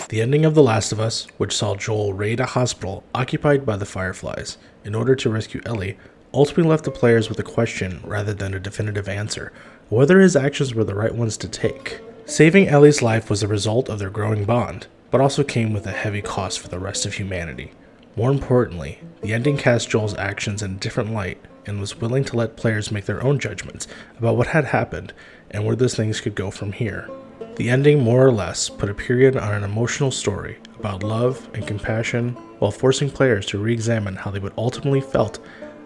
The ending of The Last of Us, which saw Joel raid a hospital occupied by the Fireflies in order to rescue Ellie, ultimately left the players with a question rather than a definitive answer, whether his actions were the right ones to take. Saving Ellie's life was a result of their growing bond, but also came with a heavy cost for the rest of humanity. More importantly, the ending cast Joel's actions in a different light and was willing to let players make their own judgments about what had happened and where these things could go from here. The ending more or less put a period on an emotional story about love and compassion while forcing players to re-examine how they would ultimately felt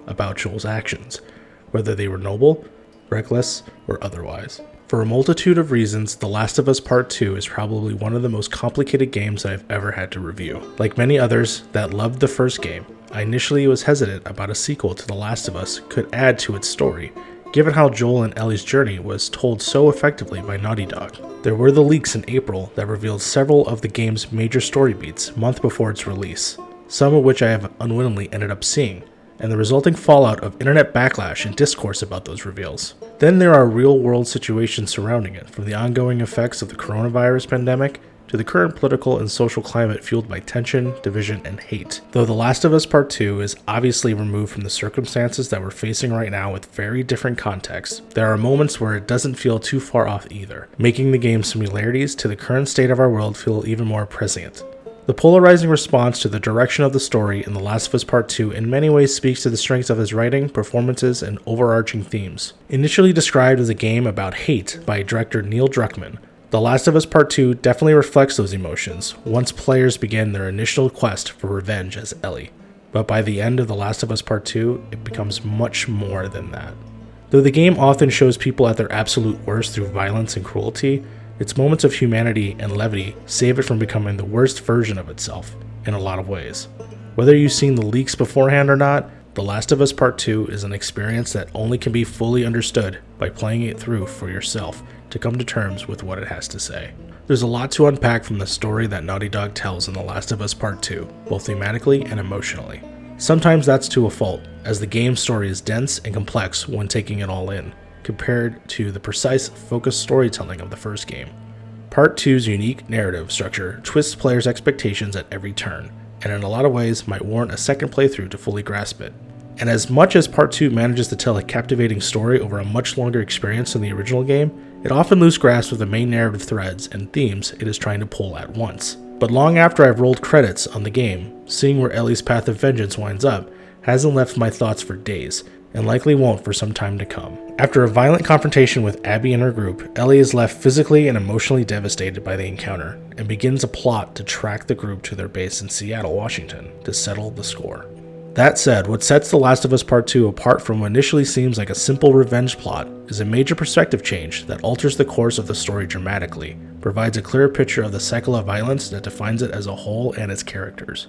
about Joel's actions, whether they were noble, reckless, or otherwise. For a multitude of reasons, The Last of Us Part 2 is probably one of the most complicated games I've ever had to review. Like many others that loved the first game, I initially was hesitant about a sequel to The Last of Us could add to its story, given how Joel and Ellie's journey was told so effectively by Naughty Dog. There were the leaks in April that revealed several of the game's major story beats months before its release, some of which I have unwittingly ended up seeing, and the resulting fallout of internet backlash and discourse about those reveals. Then there are real-world situations surrounding it, from the ongoing effects of the coronavirus pandemic to the current political and social climate fueled by tension, division, and hate. Though The Last of Us Part 2 is obviously removed from the circumstances that we're facing right now with very different contexts, there are moments where it doesn't feel too far off either, making the game's similarities to the current state of our world feel even more prescient. The polarizing response to the direction of the story in The Last of Us Part 2 in many ways speaks to the strengths of his writing, performances, and overarching themes. Initially described as a game about hate by director Neil Druckmann, The Last of Us Part 2 definitely reflects those emotions once players begin their initial quest for revenge as Ellie. But by the end of The Last of Us Part 2, it becomes much more than that. Though the game often shows people at their absolute worst through violence and cruelty, its moments of humanity and levity save it from becoming the worst version of itself in a lot of ways. Whether you've seen the leaks beforehand or not, The Last of Us Part 2 is an experience that only can be fully understood by playing it through for yourself to come to terms with what it has to say. There's a lot to unpack from the story that Naughty Dog tells in The Last of Us Part 2, both thematically and emotionally. Sometimes that's to a fault, as the game's story is dense and complex when taking it all in, compared to the precise, focused storytelling of the first game. Part 2's unique narrative structure twists players' expectations at every turn, and in a lot of ways might warrant a second playthrough to fully grasp it. And as much as Part 2 manages to tell a captivating story over a much longer experience than the original game, it often loses grasp of the main narrative threads and themes it is trying to pull at once. But long after I've rolled credits on the game, seeing where Ellie's path of vengeance winds up hasn't left my thoughts for days, and likely won't for some time to come. After a violent confrontation with Abby and her group, Ellie is left physically and emotionally devastated by the encounter, and begins a plot to track the group to their base in Seattle, Washington, to settle the score. That said, what sets The Last of Us Part 2 apart from what initially seems like a simple revenge plot is a major perspective change that alters the course of the story dramatically, provides a clearer picture of the cycle of violence that defines it as a whole and its characters.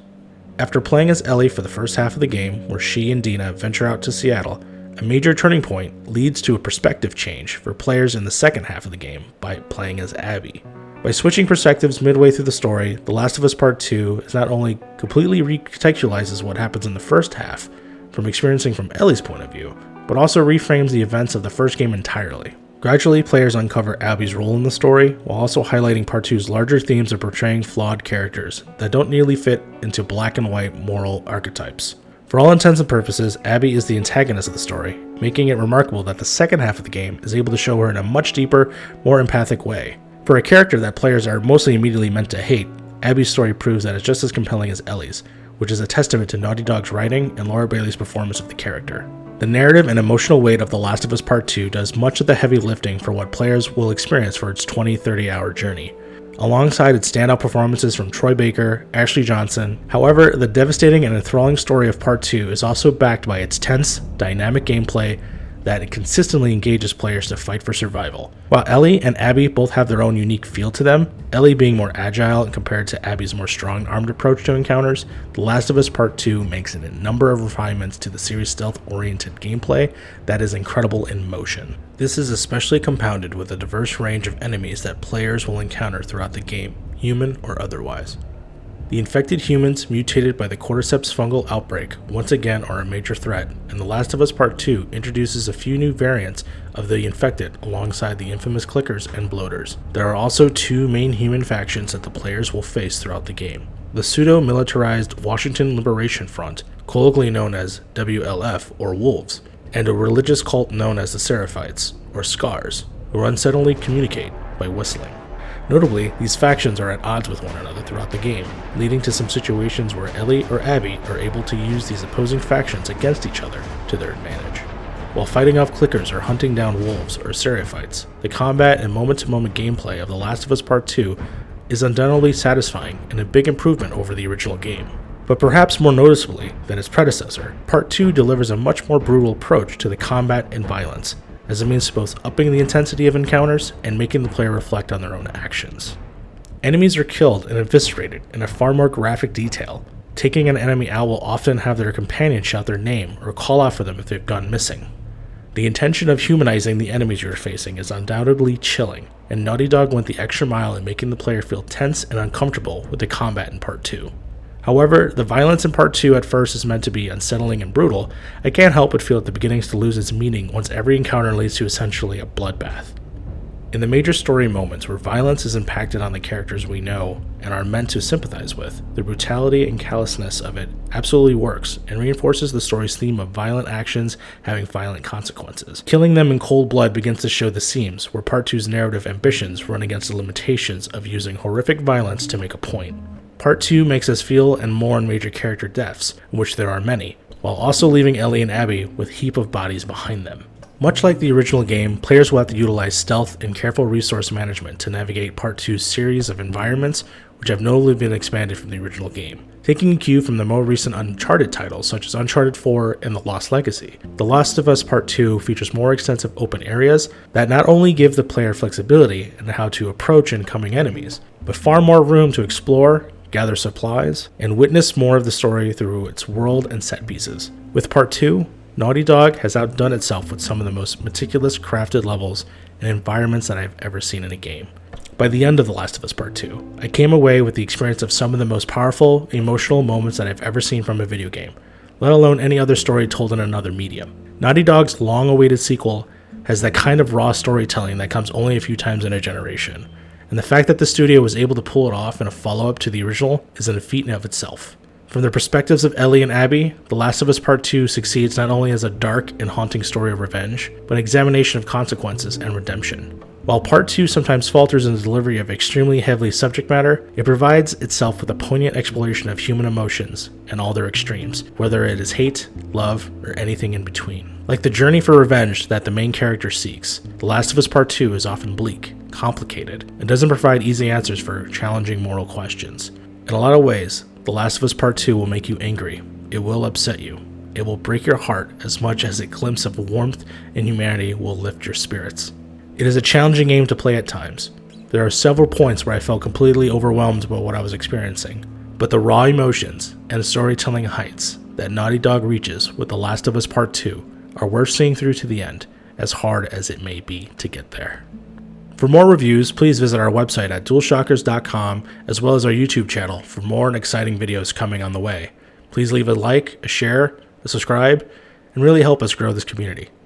After playing as Ellie for the first half of the game, where she and Dina venture out to Seattle, a major turning point leads to a perspective change for players in the second half of the game by playing as Abby. By switching perspectives midway through the story, The Last of Us Part 2 is not only completely recontextualizes what happens in the first half, from experiencing from Ellie's point of view, but also reframes the events of the first game entirely. Gradually, players uncover Abby's role in the story, while also highlighting Part 2's larger themes of portraying flawed characters that don't nearly fit into black and white moral archetypes. For all intents and purposes, Abby is the antagonist of the story, making it remarkable that the second half of the game is able to show her in a much deeper, more empathic way. For a character that players are mostly immediately meant to hate, Abby's story proves that it's just as compelling as Ellie's, which is a testament to Naughty Dog's writing and Laura Bailey's performance of the character. The narrative and emotional weight of The Last of Us Part 2 does much of the heavy lifting for what players will experience for its 20-30 hour journey, alongside its standout performances from Troy Baker, Ashley Johnson. However, the devastating and enthralling story of Part 2 is also backed by its tense, dynamic gameplay that consistently engages players to fight for survival. While Ellie and Abby both have their own unique feel to them, Ellie being more agile compared to Abby's more strong-armed approach to encounters, The Last of Us Part 2 makes it a number of refinements to the series' stealth-oriented gameplay that is incredible in motion. This is especially compounded with a diverse range of enemies that players will encounter throughout the game, human or otherwise. The infected humans mutated by the cordyceps fungal outbreak once again are a major threat, and The Last of Us Part 2 introduces a few new variants of the infected alongside the infamous clickers and bloaters. There are also two main human factions that the players will face throughout the game. The pseudo-militarized Washington Liberation Front, colloquially known as WLF or Wolves, and a religious cult known as the Seraphites, or Scars, who unsettlingly communicate by whistling. Notably, these factions are at odds with one another throughout the game, leading to some situations where Ellie or Abby are able to use these opposing factions against each other to their advantage. While fighting off clickers or hunting down wolves or seraphites, the combat and moment-to-moment gameplay of The Last of Us Part 2 is undeniably satisfying and a big improvement over the original game. But perhaps more noticeably than its predecessor, Part 2 delivers a much more brutal approach to the combat and violence, as it means to both upping the intensity of encounters and making the player reflect on their own actions. Enemies are killed and eviscerated in a far more graphic detail. Taking an enemy out will often have their companion shout their name or call out for them if they've gone missing. The intention of humanizing the enemies you're facing is undoubtedly chilling, and Naughty Dog went the extra mile in making the player feel tense and uncomfortable with the combat in Part 2. However, the violence in Part 2 at first is meant to be unsettling and brutal. I can't help but feel that it begins to lose its meaning once every encounter leads to essentially a bloodbath. In the major story moments where violence is impacted on the characters we know and are meant to sympathize with, the brutality and callousness of it absolutely works and reinforces the story's theme of violent actions having violent consequences. Killing them in cold blood begins to show the seams where Part 2's narrative ambitions run against the limitations of using horrific violence to make a point. Part 2 makes us feel and mourn major character deaths, in which there are many, while also leaving Ellie and Abby with a heap of bodies behind them. Much like the original game, players will have to utilize stealth and careful resource management to navigate Part 2's series of environments, which have notably been expanded from the original game. Taking a cue from the more recent Uncharted titles such as Uncharted 4 and The Lost Legacy, The Last of Us Part 2 features more extensive open areas that not only give the player flexibility in how to approach incoming enemies, but far more room to explore, gather supplies, and witness more of the story through its world and set pieces. With Part 2, Naughty Dog has outdone itself with some of the most meticulous crafted levels and environments that I've ever seen in a game. By the end of The Last of Us Part 2, I came away with the experience of some of the most powerful, emotional moments that I've ever seen from a video game, let alone any other story told in another medium. Naughty Dog's long-awaited sequel has that kind of raw storytelling that comes only a few times in a generation. And the fact that the studio was able to pull it off in a follow-up to the original is a feat in of itself. From the perspectives of Ellie and Abby, The Last of Us Part 2 succeeds not only as a dark and haunting story of revenge, but an examination of consequences and redemption. While Part 2 sometimes falters in the delivery of extremely heavy subject matter, it provides itself with a poignant exploration of human emotions and all their extremes, whether it is hate, love, or anything in between. Like the journey for revenge that the main character seeks, The Last of Us Part 2 is often bleak, complicated, and doesn't provide easy answers for challenging moral questions. In a lot of ways, The Last of Us Part 2 will make you angry. It will upset you. It will break your heart as much as a glimpse of warmth and humanity will lift your spirits. It is a challenging game to play at times. There are several points where I felt completely overwhelmed by what I was experiencing, but the raw emotions and storytelling heights that Naughty Dog reaches with The Last of Us Part 2 are worth seeing through to the end, as hard as it may be to get there. For more reviews, please visit our website at DualShockers.com, as well as our YouTube channel for more and exciting videos coming on the way. Please leave a like, a share, a subscribe, and really help us grow this community.